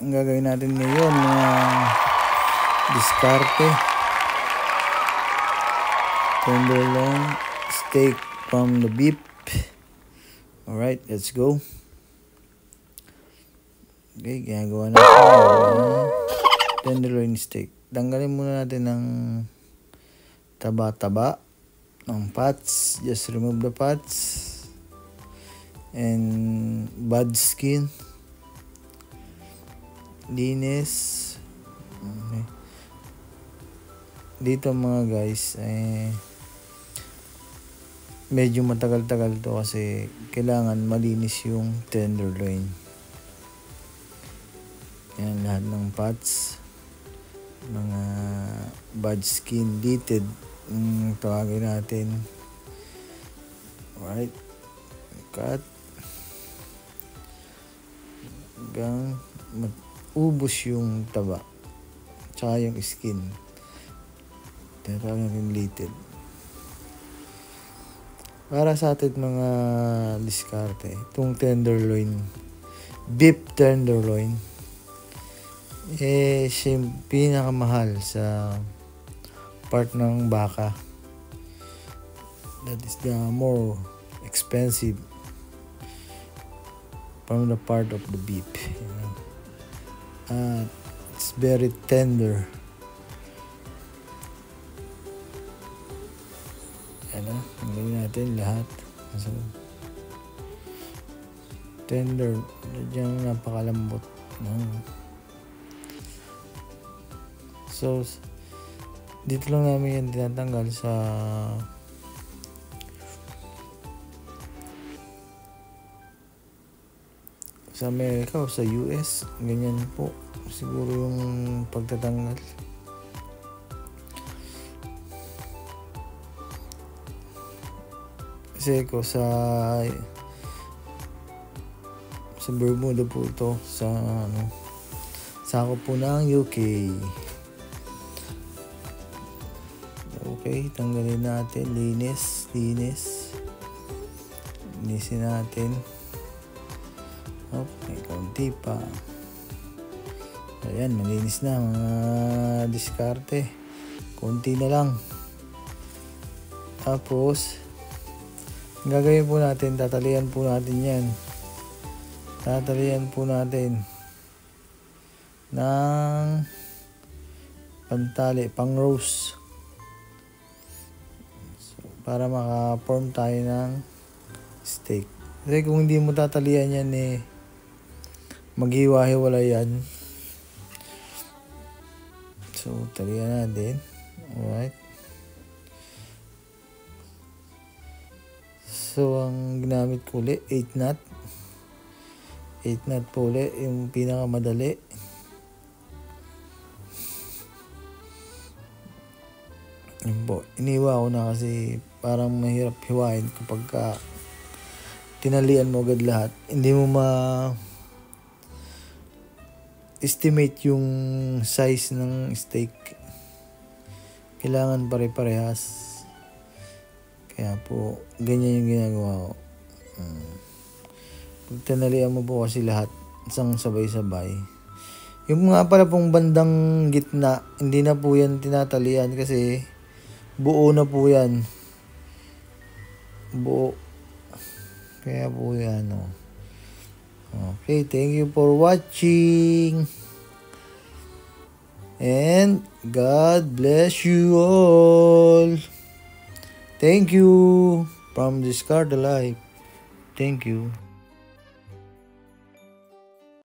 Ang gagawin natin ngayon, mga diskarte. Tenderloin steak from the beef. Alright, let's go. Okay, ginagawa natin tenderloin steak. Tanggalin muna natin ng taba-taba ng parts. Just remove the parts and bad skin. Linis. Okay. Dito mga guys, medyo matagal-tagal to kasi kailangan malinis yung tenderloin. Yan, lahat ng parts, mga bad skin, litid, tawagin natin. Alright, cut hanggang ubos yung taba tsaka yung skin. Tawagin natin litid. Para sa atin mga diskarte, itong tenderloin, beef tenderloin, siya yung pinakamahal sa part ng baka. That is the more expensive from the part of the beef. It's very tender. Tanggalin natin lahat. So, tender, diyan napakalambot. So, dito lang namin yan tinatanggal sa Amerika o sa US. Ganyan po siguro yung pagtatanggal. Kasi ko sa Bermuda po ito, sa ako po ng UK. Okay, tanggalin natin, linisin natin. Okay, konti pa. Ayan, malinis na mga diskarte. Konti na lang. Tapos gagawin po natin, tatalian po natin yan. Tatalian po natin ng pantali, pang roast. So, para maka-form tayo ng steak. Kasi kung hindi mo tatalian yan, maghiwa-hiwala yan. So, talian natin. Alright. So, ang ginamit ko ulit, 8 knot. 8 knot po ulit, yung pinakamadali. Yun po, iniwa ko na kasi parang mahirap hiwain kapag tinalian mo agad lahat. Hindi mo estimate yung size ng steak. Kailangan pare-parehas. Kaya po, ganyan yung ginagawa ko. Pag tinalian mo po kasi lahat, isang sabay-sabay. Yung nga pala pong bandang gitna, hindi na po yan tinatalian kasi buo na po yan. Buo. Kaya po yan. Okay, thank you for watching. And God bless you all. Thank you from Discard Life. Thank you.